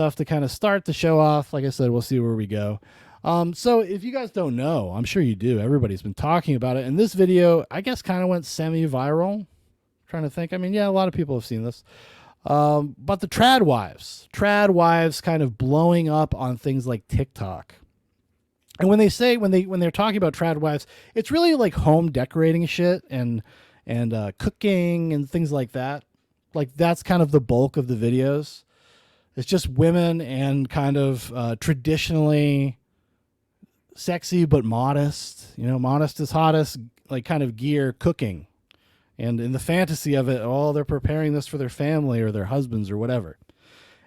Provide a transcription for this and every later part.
stuff to kind of start the show off. Like I said, we'll see where we go. So if you guys don't know, I'm sure you do. Everybody's been talking about it. And this video, I guess, kind of went semi-viral. Trying to think. I mean, yeah, a lot of people have seen this. But the trad wives kind of blowing up on things like TikTok. And when they're talking about trad wives, it's really like home decorating shit and cooking and things like that. Like that's kind of the bulk of the videos. It's just women and kind of traditionally sexy but modest. You know, modest is hottest, like kind of gear cooking. And in the fantasy of it, oh, they're preparing this for their family or their husbands or whatever.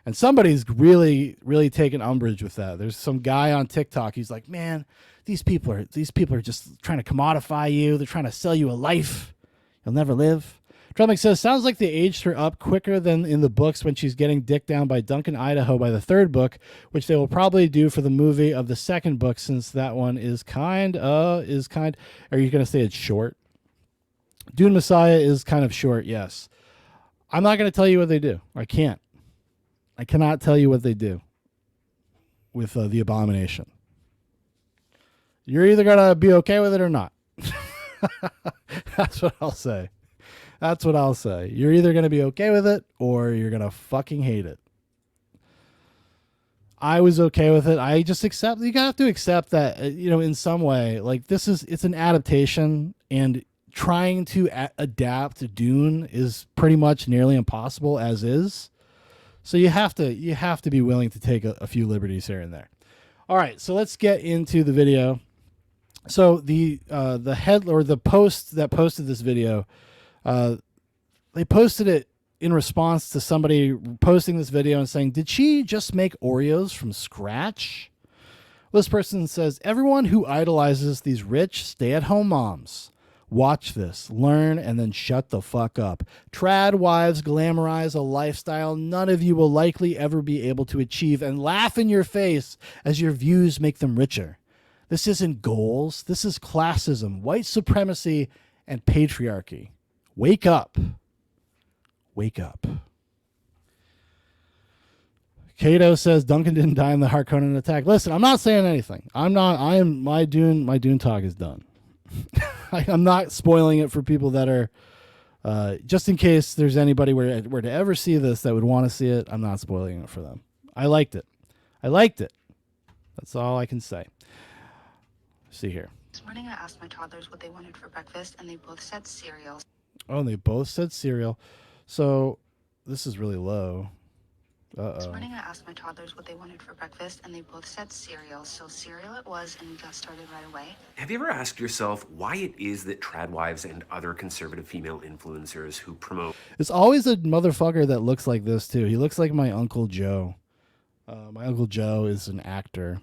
And somebody's really, really taking umbrage with that. There's some guy on TikTok. He's like, man, these people are just trying to commodify you. They're trying to sell you a life you'll never live. Drumming says, sounds like they aged her up quicker than in the books when she's getting dicked down by Duncan Idaho by the third book, which they will probably do for the movie of the second book, since that one is kind. Are you going to say it's short? Dune Messiah is kind of short, yes. I'm not going to tell you what they do. I cannot tell you what they do with the Abomination. You're either going to be okay with it or not. That's what I'll say. You're either going to be okay with it or you're going to fucking hate it. I was okay with it. I just accept. You have to accept that, in some way, like it's an adaptation, and trying to adapt Dune is pretty much nearly impossible as is. So you have to be willing to take a few liberties here and there. All right, so let's get into the video. So the head or the post that posted this video, they posted it in response to somebody posting this video and saying, "Did she just make Oreos from scratch?" Well, this person says, "Everyone who idolizes these rich stay-at-home moms, watch this, learn, and then shut the fuck up. Trad wives glamorize a lifestyle none of you will likely ever be able to achieve and laugh in your face as your views make them richer. This isn't goals. This is classism, white supremacy, and patriarchy. Wake up. Wake up." Cato says Duncan didn't die in the Harkonnen attack. Listen, I'm not saying anything. My Dune talk is done. I'm not spoiling it for people that are, just in case there's anybody were to ever see this that would want to see it. I'm not spoiling it for them. I liked it. That's all I can say. See here. This morning I asked my toddlers what they wanted for breakfast, and they both said cereal. Oh, and they both said cereal. So this is really low. This morning I asked my toddlers what they wanted for breakfast, and they both said cereal. So cereal it was, and we got started right away. Have you ever asked yourself why it is that trad wives and other conservative female influencers who promote... It's always a motherfucker that looks like this, too. He looks like my Uncle Joe. My Uncle Joe is an actor.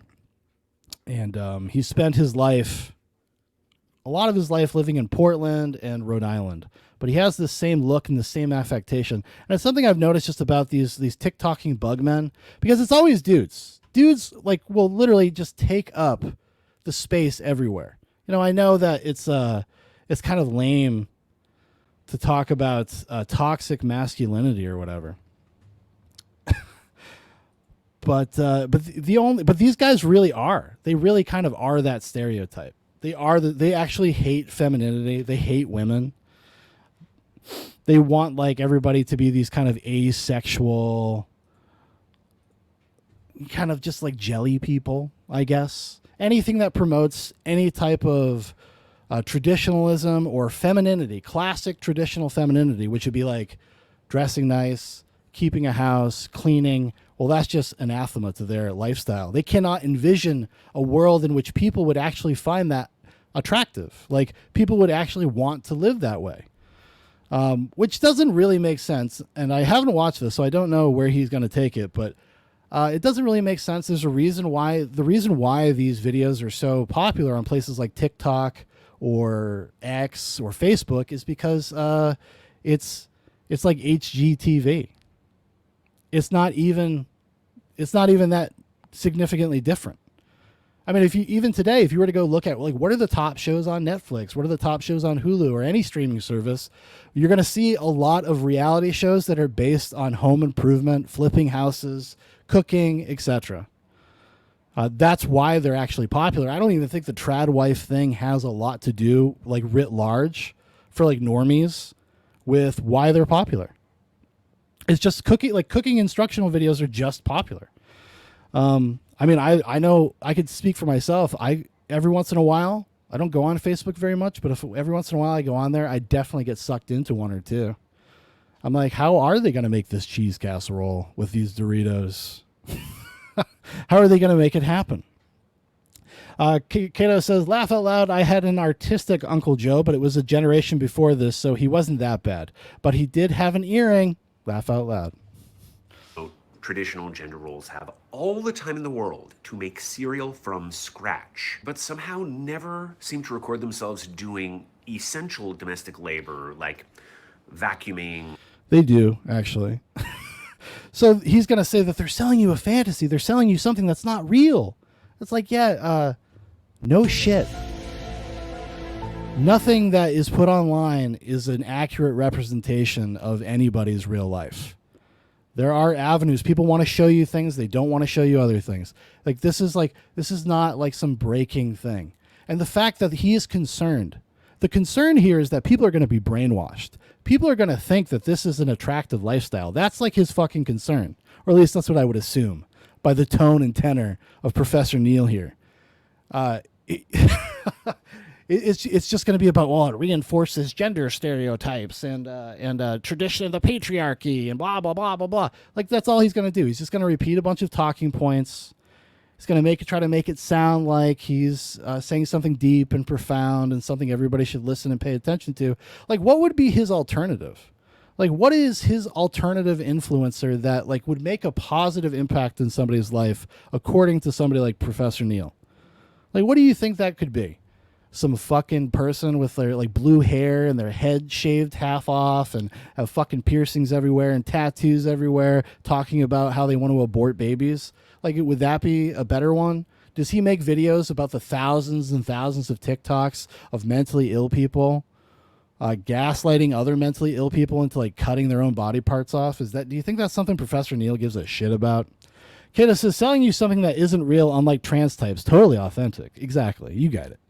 And he spent a lot of his life living in Portland and Rhode Island. But he has the same look and the same affectation. And it's something I've noticed just about these TikToking bugmen, because it's always dudes. Dudes will literally just take up the space everywhere. I know that it's kind of lame to talk about toxic masculinity or whatever. But these guys really are. They really kind of are that stereotype. They actually hate femininity. They hate women. They want everybody to be these kind of asexual, kind of just jelly people, I guess. Anything that promotes any type of traditionalism or femininity, classic traditional femininity, which would be dressing nice, keeping a house, cleaning. Well, that's just anathema to their lifestyle. They cannot envision a world in which people would actually find that attractive. People would actually want to live that way. Which doesn't really make sense. And I haven't watched this, so I don't know where he's going to take it, but it doesn't really make sense. There's a reason why. The reason why these videos are so popular on places like TikTok or X or Facebook is because it's like HGTV. It's not even that significantly different. I mean, if you were to go look at what are the top shows on Netflix, what are the top shows on Hulu or any streaming service, you're going to see a lot of reality shows that are based on home improvement, flipping houses, cooking, etc. That's why they're actually popular. I don't even think the trad wife thing has a lot to do, like writ large, for like normies, with why they're popular. It's just cooking instructional videos are just popular. I mean, I know I could speak for myself. Every once in a while, I don't go on Facebook very much, but if every once in a while I go on there, I definitely get sucked into one or two. I'm like, how are they going to make this cheese casserole with these Doritos? How are they going to make it happen? Kato says, laugh out loud. I had an artistic Uncle Joe, but it was a generation before this, so he wasn't that bad. But he did have an earring. Laugh out loud. Traditional gender roles have all the time in the world to make cereal from scratch, but somehow never seem to record themselves doing essential domestic labor like vacuuming. They do, actually. So he's going to say that they're selling you a fantasy. They're selling you something that's not real. It's like, yeah, no shit. Nothing that is put online is an accurate representation of anybody's real life. There are avenues. People want to show you things. They don't want to show you other things. This is not like some breaking thing. And the fact that he is concerned, the concern here is that people are going to be brainwashed. People are going to think that this is an attractive lifestyle. That's like his fucking concern. Or at least that's what I would assume by the tone and tenor of Professor Neil here. It's just going to be about, well, it reinforces gender stereotypes and tradition of the patriarchy and blah, blah, blah, blah, blah. Like, that's all he's going to do. He's just going to repeat a bunch of talking points. He's going to try to make it sound like he's saying something deep and profound and something everybody should listen and pay attention to. Like, what would be his alternative? Like, what is his alternative influencer that like would make a positive impact in somebody's life, according to somebody like Professor Neil? Like, what do you think that could be? Some fucking person with their like blue hair and their head shaved half off and have fucking piercings everywhere and tattoos everywhere, talking about how they want to abort babies. Like, would that be a better one? Does he make videos about the thousands and thousands of TikToks of mentally ill people gaslighting other mentally ill people into like cutting their own body parts off? Do you think that's something Professor Neil gives a shit about? Kidda says, selling you something that isn't real, unlike trans types, totally authentic. Exactly. You got it.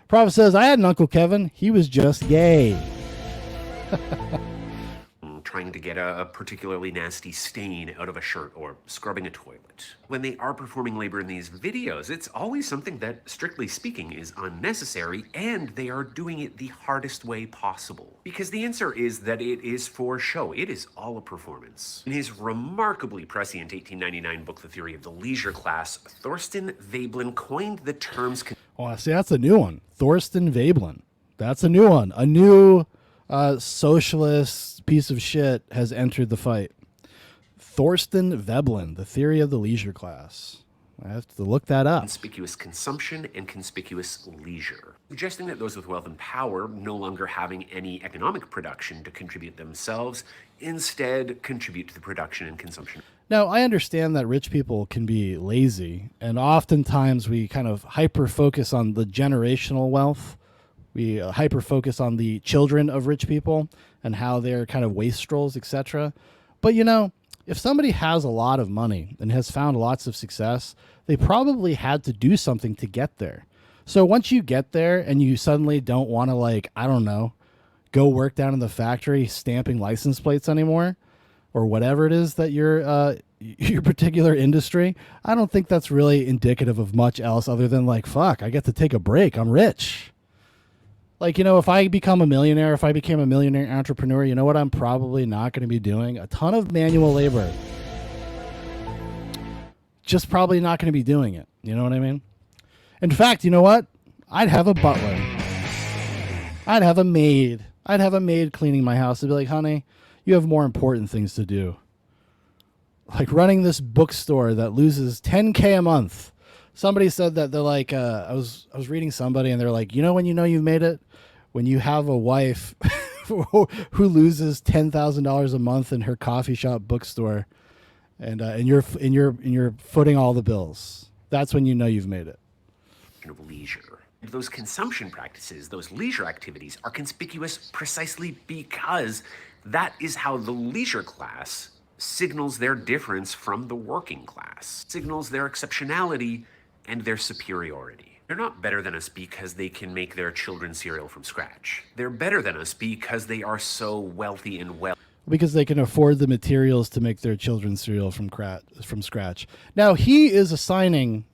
Prophet says, I had an Uncle Kevin. He was just gay. Trying to get a particularly nasty stain out of a shirt or scrubbing a toilet. When they are performing labor in these videos, it's always something that, strictly speaking, is unnecessary, and they are doing it the hardest way possible. Because the answer is that it is for show. It is all a performance. In his remarkably prescient 1899 book, The Theory of the Leisure Class, Thorsten Veblen coined the terms... Oh, see, that's a new one. Thorsten Veblen. That's a new one. A new socialist piece of shit has entered the fight. Thorsten Veblen, The Theory of the Leisure Class. I have to look that up. Conspicuous consumption and conspicuous leisure, suggesting that those with wealth and power no longer having any economic production to contribute themselves, instead contribute to the production and consumption. Now, I understand that rich people can be lazy, and oftentimes we kind of hyper-focus on the generational wealth. We hyper-focus on the children of rich people and how they're kind of wastrels, etc. But, you know, if somebody has a lot of money and has found lots of success, they probably had to do something to get there. So once you get there and you suddenly don't want to, like, I don't know, go work down in the factory stamping license plates anymore, or whatever it is that your particular industry, I don't think that's really indicative of much else other than like, fuck, I get to take a break. I'm rich. Like, you know, if I become a millionaire, if I became a millionaire entrepreneur, you know what I'm probably not going to be doing? A ton of manual labor. Just probably not going to be doing it. You know what I mean? In fact, you know what? I'd have a butler. I'd have a maid. I'd have a maid cleaning my house. I'd be like, honey, you have more important things to do. Like running this bookstore that loses $10K a month. Somebody said that they're like, I was reading somebody and they're like, you know when you know you've made it? When you have a wife who loses $10,000 a month in her coffee shop bookstore, and you're footing all the bills. That's when you know you've made it. Of leisure. Those consumption practices, those leisure activities are conspicuous precisely because that is how the leisure class signals their difference from the working class, signals their exceptionality and their superiority. They're not better than us because they can make their children cereal from scratch. They're better than us because they are so wealthy and well. Because they can afford the materials to make their children's cereal from scratch. Now he is assigning,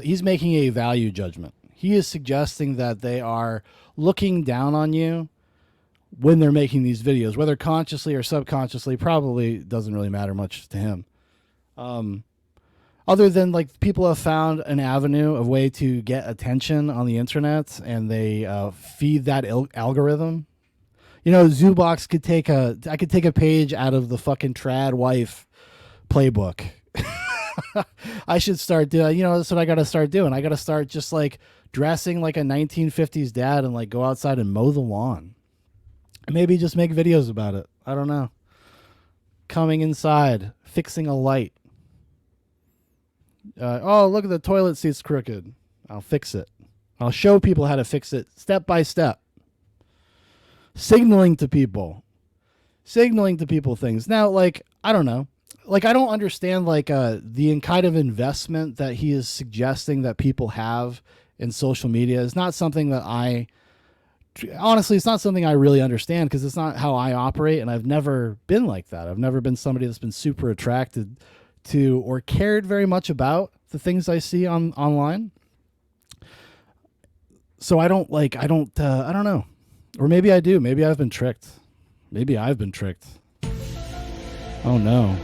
he's making a value judgment. He is suggesting that they are looking down on you when they're making these videos, whether consciously or subconsciously. Probably doesn't really matter much to him. Other than like people have found an avenue, a way to get attention on the internet, and they feed that algorithm. You know, Zoobox could I could take a page out of the fucking trad wife playbook. I should start doing, that's what I got to start doing. I got to start just like dressing like a 1950s dad and like go outside and mow the lawn. And maybe just make videos about it. I don't know. Coming inside, fixing a light. Oh, look at the toilet seat's crooked. I'll fix it. I'll show people how to fix it step by step. Signaling to people things. Now, like, I don't know. Like, I don't understand, like, the kind of investment that he is suggesting that people have in social media is not something that honestly, it's not something I really understand, because it's not how I operate, and I've never been like that. I've never been somebody that's been super attracted to or cared very much about the things I see online. So I don't know. Or maybe I do. Maybe I've been tricked. Oh no.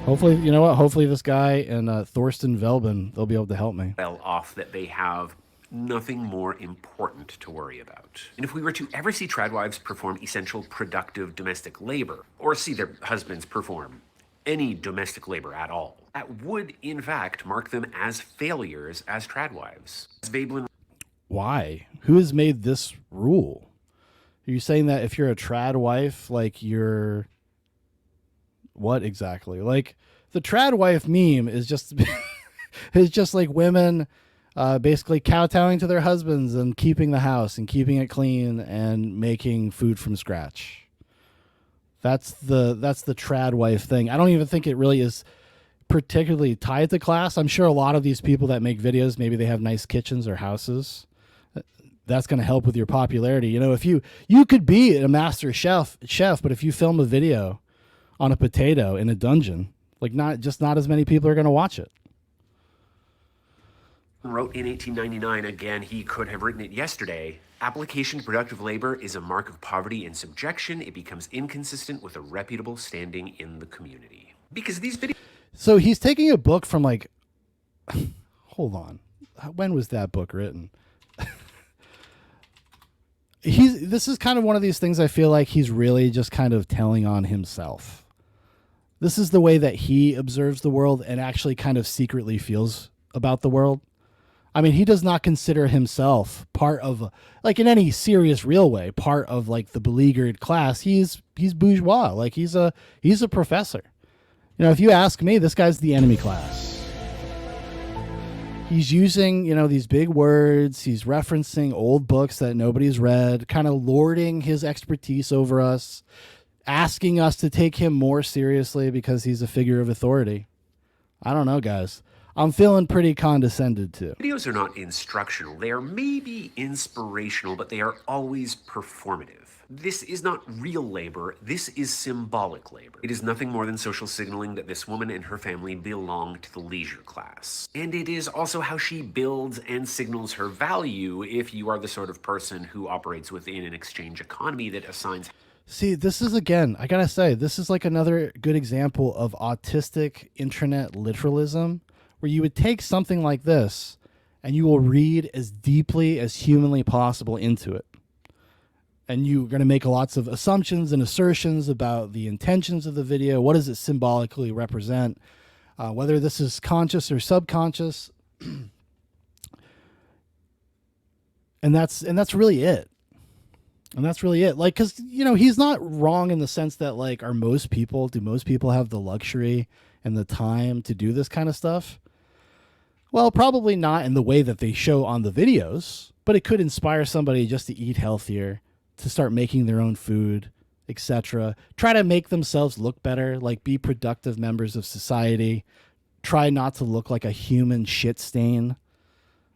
Hopefully, you know what? Hopefully this guy and Thorsten Velben, they'll be able to help me. Well off that they have nothing more important to worry about. And if we were to ever see tradwives perform essential productive domestic labor, or see their husbands perform any domestic labor at all, that would in fact mark them as failures as tradwives. As Veblen. Why? Who has made this rule? Are you saying that if you're a trad wife, like you're what exactly? Like the trad wife meme is just is just like women basically kowtowing to their husbands and keeping the house and keeping it clean and making food from scratch. That's the trad wife thing. I don't even think it really is particularly tied to class. I'm sure a lot of these people that make videos, maybe they have nice kitchens or houses. That's going to help with your popularity. You know, if you could be a master chef, but if you film a video on a potato in a dungeon, like not as many people are going to watch it. Wrote in 1899, again, he could have written it yesterday. Application to productive labor is a mark of poverty and subjection. It becomes inconsistent with a reputable standing in the community. Because these videos. So he's taking a book from like, hold on. When was that book written? This is kind of one of these things I feel like he's really just kind of telling on himself. This is the way that he observes the world and actually kind of secretly feels about the world. I mean, he does not consider himself part of, like in any serious real way, part of like the beleaguered class. He's bourgeois. Like he's a professor. You know, if you ask me, this guy's the enemy class. He's using, these big words. He's referencing old books that nobody's read, kind of lording his expertise over us, asking us to take him more seriously because he's a figure of authority. I don't know, guys. I'm feeling pretty condescended to. Videos are not instructional. They are maybe inspirational, but they are always performative. This is not real labor. This is symbolic labor. It is nothing more than social signaling that this woman and her family belong to the leisure class. And it is also how she builds and signals her value if you are the sort of person who operates within an exchange economy that assigns. See, this is, again, I gotta say, this is like another good example of autistic internet literalism, where you would take something like this and you will read as deeply as humanly possible into it. And you're going to make lots of assumptions and assertions about the intentions of the video. What does it symbolically represent? Whether this is conscious or subconscious. And that's really it. Like, cause he's not wrong in the sense that like, do most people have the luxury and the time to do this kind of stuff? Well, probably not in the way that they show on the videos, but it could inspire somebody just to eat healthier, to start making their own food, etc. Try to make themselves look better, like be productive members of society. Try not to look like a human shit stain.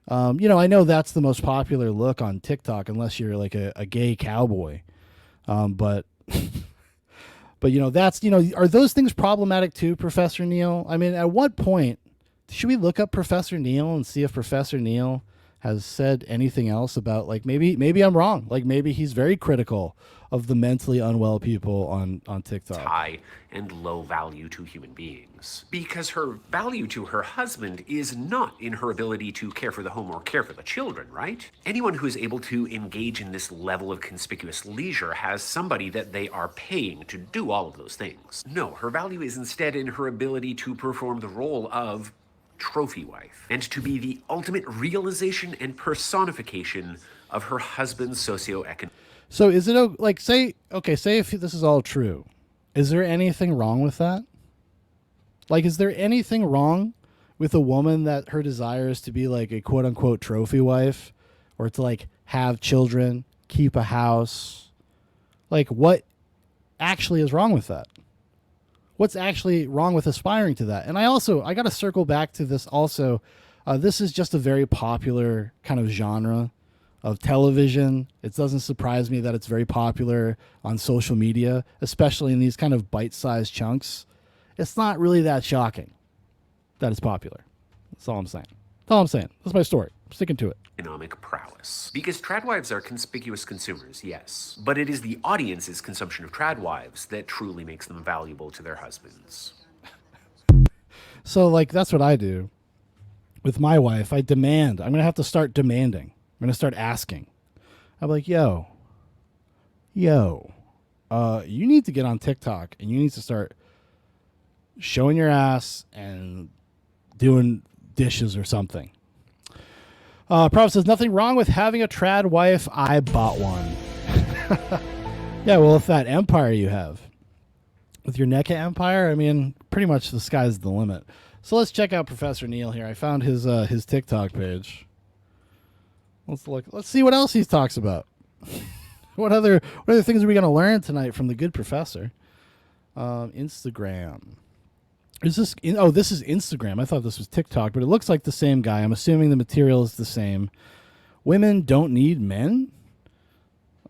I know that's the most popular look on TikTok, unless you're like a gay cowboy. But that's are those things problematic too, Professor Neil? I mean, at what point should we look up Professor Neil and see if Professor Neil has said anything else about, like, maybe I'm wrong, like maybe he's very critical of the mentally unwell people on TikTok. High and low value to human beings. Because her value to her husband is not in her ability to care for the home or care for the children, right? Anyone who is able to engage in this level of conspicuous leisure has somebody that they are paying to do all of those things. No, her value is instead in her ability to perform the role of trophy wife and to be the ultimate realization and personification of her husband's socioeconomic. So is it like, say if this is all true, is there anything wrong with that? Like, is there anything wrong with a woman that her desire is to be like a quote unquote trophy wife, or to like have children, keep a house? Like, what actually is wrong with that? What's actually wrong with aspiring to that? And I got to circle back to this also. This is just a very popular kind of genre of television. It doesn't surprise me that it's very popular on social media, especially in these kind of bite-sized chunks. It's not really that shocking that it's popular. That's all I'm saying. That's my story. I'm sticking to it. Economic prowess. Because tradwives are conspicuous consumers, yes. But it is the audience's consumption of tradwives that truly makes them valuable to their husbands. So, like, that's what I do with my wife. I'm going to have to start demanding. I'm going to start asking. I'm like, yo, you need to get on TikTok and you need to start showing your ass and doing dishes or something. Prof says, nothing wrong with having a trad wife. I bought one. Yeah, well, if that empire you have, with your NECA empire, I mean, pretty much the sky's the limit. So let's check out Professor Neil here. I found his TikTok page. Let's look. Let's see what else he talks about. What other things are we going to learn tonight from the good professor? Instagram. Is this? This is Instagram. I thought this was TikTok, but it looks like the same guy. I'm assuming the material is the same. Women don't need men.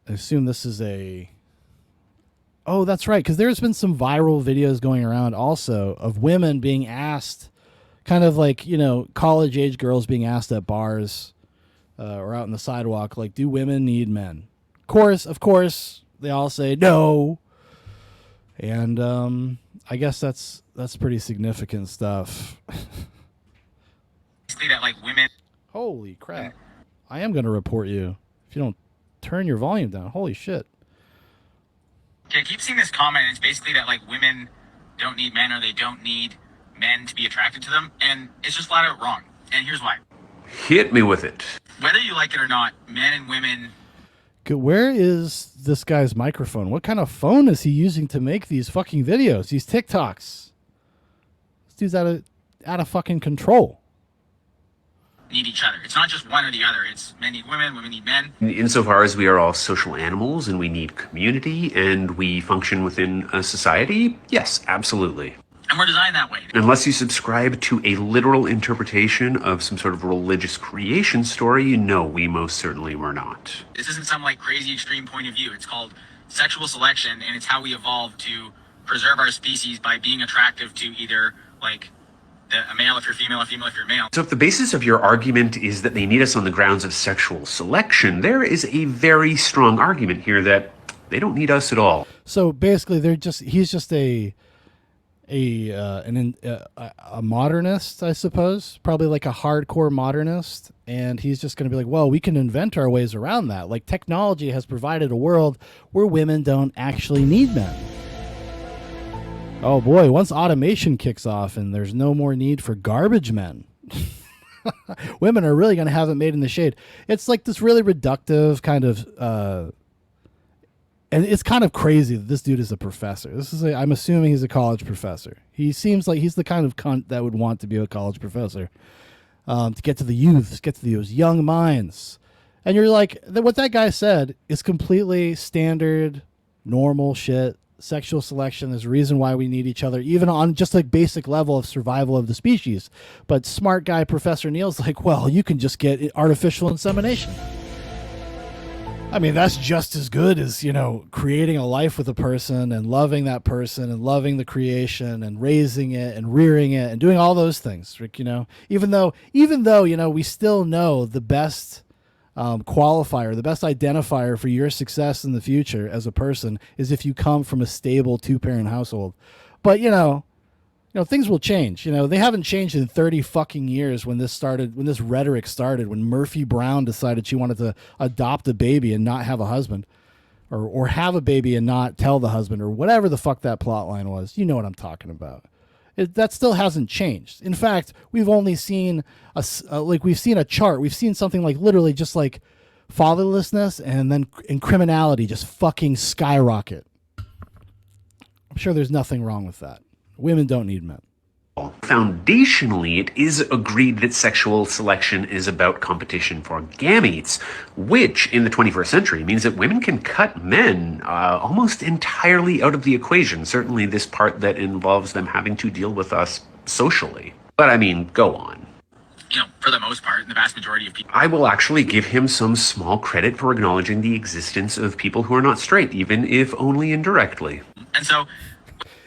I assume this is a. Oh, that's right. Because there's been some viral videos going around also of women being asked, kind of like, college age girls being asked at bars. Or out in the sidewalk, like, do women need men? Of course, they all say no. And I guess that's pretty significant stuff. That, like, women. Holy crap! I am going to report you if you don't turn your volume down. Holy shit! Okay, I keep seeing this comment. And it's basically that, like, women don't need men, or they don't need men to be attracted to them, and it's just flat out wrong. And here's why. Hit me with it. Whether you like it or not, men and women. Where is this guy's microphone? What kind of phone is he using to make these fucking videos? These TikToks. This dude's out of fucking control. Need each other. It's not just one or the other. It's men need women, women need men. Insofar as we are all social animals and we need community and we function within a society, yes, absolutely. And we're designed that way. Unless you subscribe to a literal interpretation of some sort of religious creation story, no, we most certainly were not. This isn't some, like, crazy extreme point of view. It's called sexual selection, and it's how we evolved to preserve our species by being attractive to either, like, a male if you're female, a female if you're male. So if the basis of your argument is that they need us on the grounds of sexual selection, there is a very strong argument here that they don't need us at all. So basically, he's just a modernist, I suppose, probably like a hardcore modernist, and he's just going to be like, well, we can invent our ways around that. Like, technology has provided a world where women don't actually need men. Oh boy, once automation kicks off and there's no more need for garbage men, women are really going to have it made in the shade. It's like this really reductive kind of and it's kind of crazy that this dude is a professor. I'm assuming he's a college professor. He seems like he's the kind of cunt that would want to be a college professor, to get to the youths, get to those young minds. And you're like, what that guy said is completely standard normal shit. Sexual selection is the reason why we need each other, even on just like basic level of survival of the species. But smart guy Professor Neil's like, well, you can just get artificial insemination. I mean, that's just as good as, you know, creating a life with a person and loving that person and loving the creation and raising it and rearing it and doing all those things, you know, even though, you know, we still know the best qualifier, the best identifier for your success in the future as a person is if you come from a stable 2-parent household. But, you know, things will change. You know, they haven't changed in 30 fucking years when this started, when this rhetoric started, when Murphy Brown decided she wanted to adopt a baby and not have a husband, or have a baby and not tell the husband, or whatever the fuck that plot line was. You know what I'm talking about. That still hasn't changed. In fact, we've only seen we've seen a chart. We've seen something like literally just like fatherlessness and then criminality just fucking skyrocket. I'm sure there's nothing wrong with that. Women don't need men. Foundationally, it is agreed that sexual selection is about competition for gametes, which in the 21st century means that women can cut men almost entirely out of the equation, certainly this part that involves them having to deal with us socially. But I mean, go on. You know, for the most part, the vast majority of people. I will actually give him some small credit for acknowledging the existence of people who are not straight, even if only indirectly. And so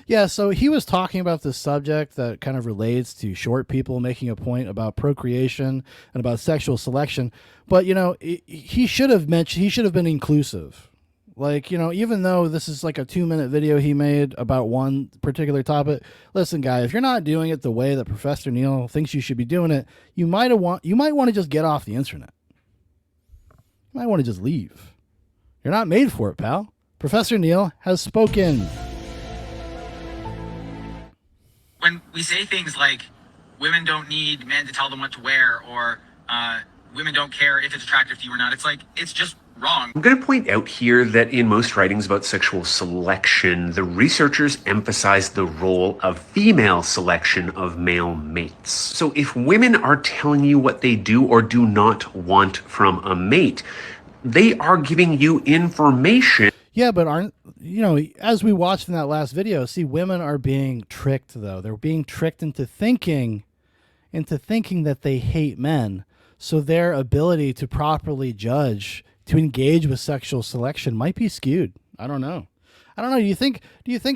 yeah, so he was talking about this subject that kind of relates to short people, making a point about procreation and about sexual selection. But, you know, he should have been inclusive. Like, you know, even though this is like a 2-minute video he made about one particular topic, listen, guy, if you're not doing it the way that Professor Neil thinks you should be doing it, you might want to just get off the internet. You might want to just leave. You're not made for it, pal. Professor Neil has spoken. When we say things like women don't need men to tell them what to wear, or women don't care if it's attractive to you or not, it's like, it's just wrong. I'm going to point out here that in most writings about sexual selection, the researchers emphasize the role of female selection of male mates. So if women are telling you what they do or do not want from a mate, they are giving you information. Yeah, but you know, as we watched in that last video, see, women are being tricked, though. They're being tricked into thinking that they hate men. So their ability to properly judge, to engage with sexual selection might be skewed. I don't know. Do you think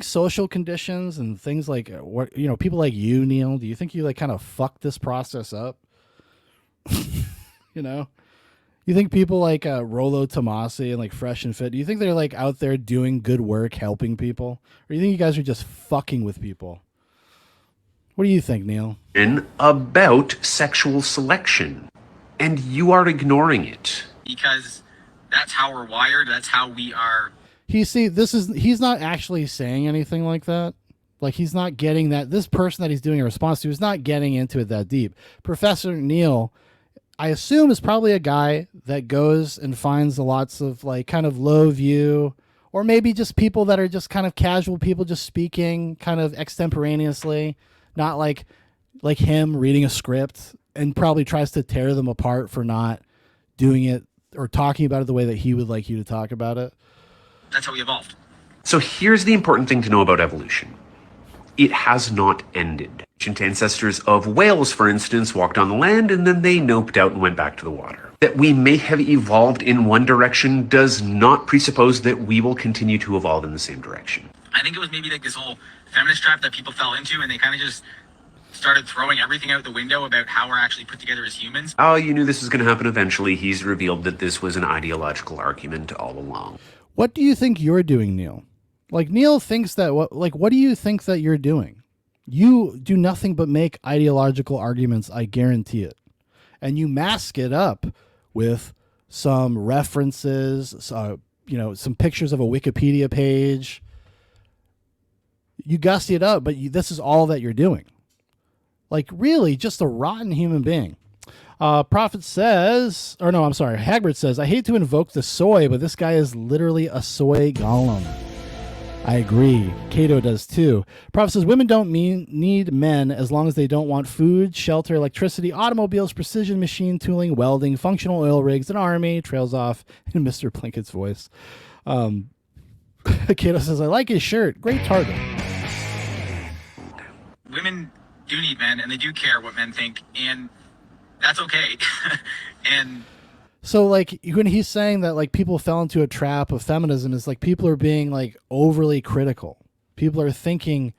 social conditions and things like what, you know, people like you, Neil, do you think you like kind of fucked this process up? You know? You think people like Rollo Tomasi and like Fresh and Fit, do you think they're like out there doing good work, helping people? Or do you think you guys are just fucking with people? What do you think, Neil? About sexual selection, and you are ignoring it. Because that's how we're wired. That's how we are. He's not actually saying anything like that. Like, he's not getting that. This person that he's doing a response to is not getting into it that deep. Professor Neil, I assume, is probably a guy that goes and finds lots of like kind of low view, or maybe just people that are just kind of casual people just speaking kind of extemporaneously, not like him reading a script, and probably tries to tear them apart for not doing it or talking about it the way that he would like you to talk about it. That's how we evolved. So here's the important thing to know about evolution. It has not ended. Ancient ancestors of whales, for instance, walked on the land and then they noped out and went back to the water. That we may have evolved in one direction does not presuppose that we will continue to evolve in the same direction. I think it was maybe like this whole feminist trap that people fell into, and they kind of just started throwing everything out the window about how we're actually put together as humans. Oh, you knew this was going to happen eventually. He's revealed that this was an ideological argument all along. What do you think you're doing, Neil? Like, Neil thinks that what do you think that you're doing? You do nothing but make ideological arguments, I guarantee it. And you mask it up with some references, some pictures of a Wikipedia page. You gussy it up, but this is all that you're doing. Like, really, just a rotten human being. Prophet says, or no, I'm sorry, Hagbard says, I hate to invoke the soy, but this guy is literally a soy golem. I agree. Cato does too. Prophet says, women don't need men as long as they don't want food, shelter, electricity, automobiles, precision machine tooling, welding, functional oil rigs, an army. Trails off in Mr. Plinkett's voice. Kato says, I like his shirt. Great target. Women do need men, and they do care what men think, and that's okay. And so, like, when he's saying that, like, people fell into a trap of feminism, is like people are being, like, overly critical. People are thinking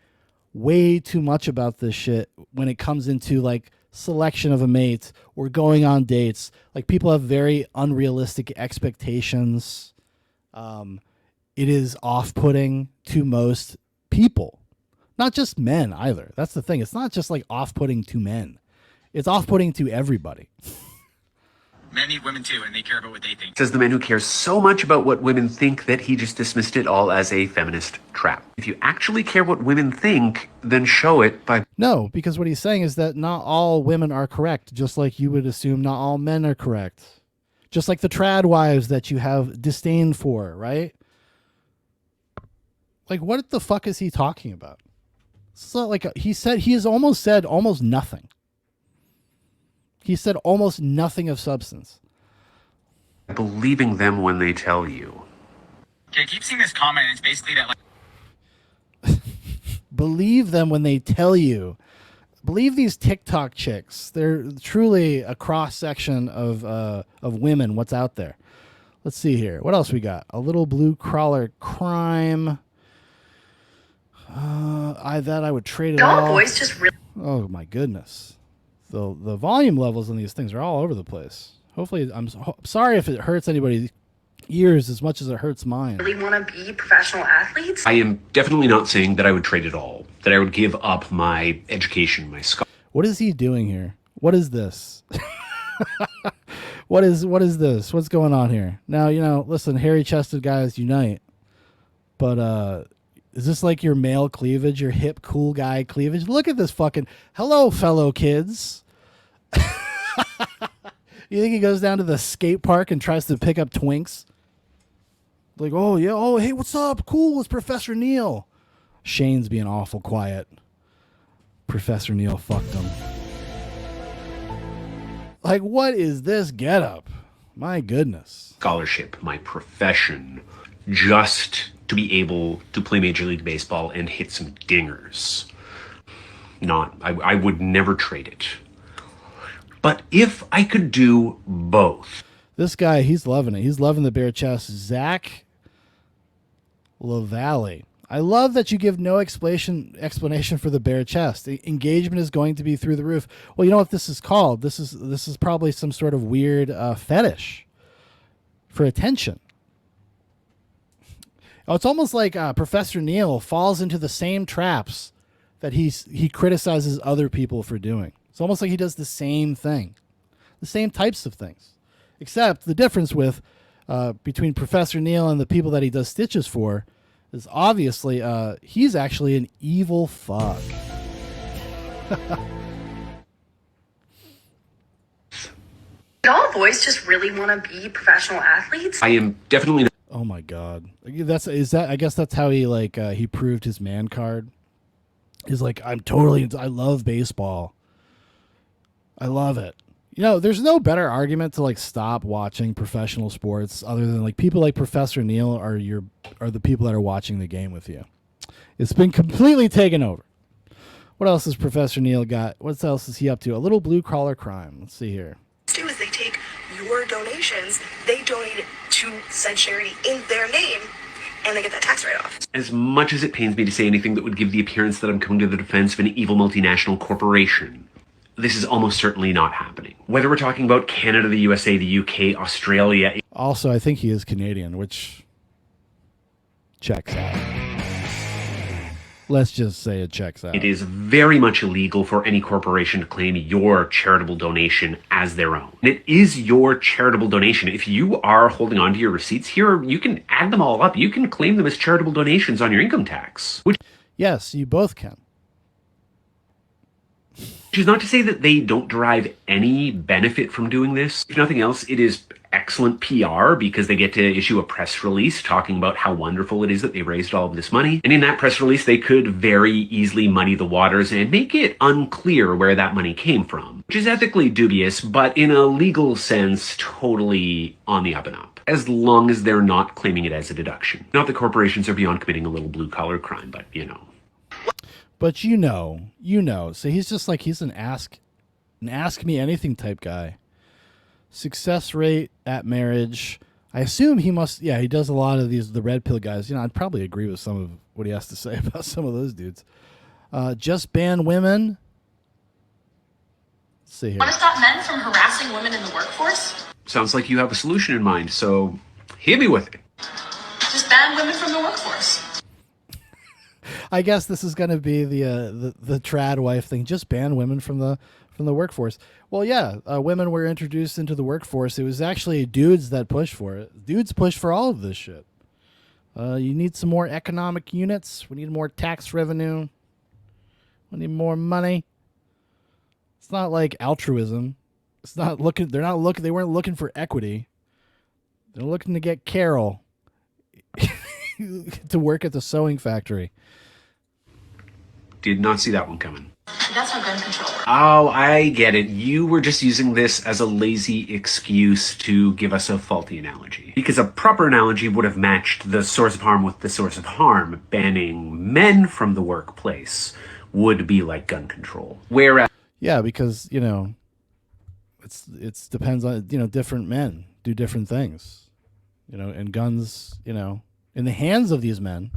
way too much about this shit when it comes into, like, selection of a mate or going on dates. Like, people have very unrealistic expectations. It is off-putting to most people, not just men either. That's the thing. It's not just like off-putting to men. It's off-putting to everybody. men need women too, and they care about what they think. Says the man who cares so much about what women think that he just dismissed it all as a feminist trap. If you actually care what women think, then show it by... No, because what he's saying is that not all women are correct, just like you would assume not all men are correct. Just like the trad wives that you have disdain for, right? Like, what the fuck is he talking about? So, like, he has almost said almost nothing. He said almost nothing of substance. Believing them when they tell you. Okay, I keep seeing this comment, and it's basically that, like, Believe them when they tell you. Believe these TikTok chicks. They're truly a cross section of women. What's out there? Let's see here. What else we got? A little blue crawler crime. I would trade it all. Boys just really. Oh my goodness. The volume levels on these things are all over the place. Hopefully, I'm sorry if it hurts anybody's ears as much as it hurts mine. Really want to be professional athletes? I am definitely not saying that I would trade it all, that I would give up my education, my scholarship. What is he doing here? What is this? What is this? What's going on here? Now, listen, hairy-chested guys unite. But is this like your male cleavage, your hip cool guy cleavage? Look at this fucking hello, fellow kids. You think he goes down to the skate park and tries to pick up twinks? Like, oh yeah, oh hey, what's up? Cool, it's Professor Neil. Shane's being awful quiet. Professor Neil fucked him. Like, what is this getup? My goodness. Scholarship, my profession, just to be able to play Major League Baseball and hit some dingers. I would never trade it. But if I could do both. This guy, he's loving it. He's loving the bare chest. Zach LaValle. I love that you give no explanation for the bare chest. The engagement is going to be through the roof. Well, you know what this is called? This is probably some sort of weird fetish for attention. Oh, it's almost like Professor Neil falls into the same traps that he criticizes other people for doing. It's almost like he does the same thing, the same types of things, except the difference with between Professor Neil and the people that he does stitches for is obviously he's actually an evil fuck. All boys just really want to be professional athletes? I am definitely not. Oh my god, I guess that's how he he proved his man card. He's like, I love baseball. I love it. There's no better argument to stop watching professional sports other than people like Professor Neil are the people that are watching the game with you. It's been completely taken over. What else has Professor Neil got? What else is he up to? A little blue collar crime. Let's see here. Do is they take your donations, they donate it to said charity in their name, and they get that tax write-off. As much as it pains me to say anything that would give the appearance that I'm coming to the defense of an evil multinational corporation, this is almost certainly not happening. Whether we're talking about Canada, the USA, the UK, Australia... Also, I think he is Canadian, which checks out. Let's just say it checks out. It is very much illegal for any corporation to claim your charitable donation as their own. It is your charitable donation. If you are holding on to your receipts here, you can add them all up. You can claim them as charitable donations on your income tax. Yes, you both can. Which is not to say that they don't derive any benefit from doing this. If nothing else, it is excellent PR because they get to issue a press release talking about how wonderful it is that they raised all of this money. And in that press release, they could very easily muddy the waters and make it unclear where that money came from, which is ethically dubious, but in a legal sense, totally on the up and up. as long as they're not claiming it as a deduction. Not that corporations are beyond committing a little blue-collar crime, but you know. But you know. So he's just like, he's an ask me anything type guy. Success rate at marriage. I assume he must, he does a lot of the red pill guys. You know, I'd probably agree with some of what he has to say about some of those dudes. Just ban women. Let's see here. Want to stop men from harassing women in the workforce? Sounds like you have a solution in mind, so hit me with it. Just ban women from the workforce. I guess this is going to be the trad wife thing. Just ban women from the workforce. Well, yeah, women were introduced into the workforce. It was actually dudes that pushed for it. Dudes push for all of this shit. You need some more economic units. We need more tax revenue. We need more money. It's not like altruism. It's not looking. They're not looking. They weren't looking for equity. They're looking to get Carol to work at the sewing factory. Did not see that one coming. That's how gun control works. Oh, I get it. You were just using this as a lazy excuse to give us a faulty analogy. Because a proper analogy would have matched the source of harm with the source of harm. Banning men from the workplace would be like gun control. Whereas... Yeah, because, you know, it's depends on, you know, different men do different things. You know, and guns, you know, in the hands of these men,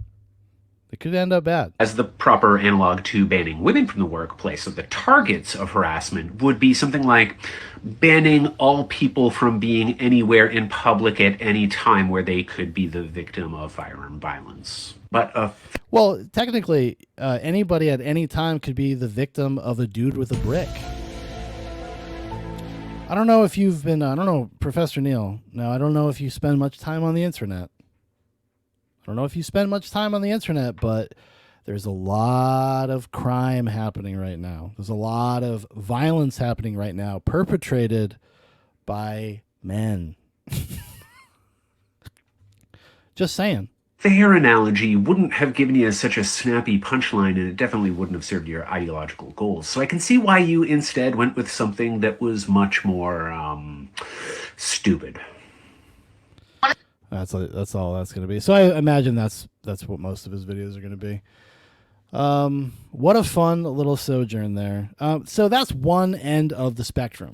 it could end up bad. As the proper analog to banning women from the workplace, so the targets of harassment would be something like banning all people from being anywhere in public at any time where they could be the victim of firearm violence. But well, technically, anybody at any time could be the victim of a dude with a brick. I don't know if you've been, I don't know, Professor Neil. Now, I don't know if you spend much time on the internet. I don't know if you spend much time on the internet, but there's a lot of crime happening right now. There's a lot of violence happening right now, perpetrated by men. Just saying. fair analogy wouldn't have given you such a snappy punchline, and it definitely wouldn't have served your ideological goals. So I can see why you instead went with something that was much more stupid. That's all that's going to be. So I imagine that's what most of his videos are going to be. What a fun little sojourn there. So that's one end of the spectrum.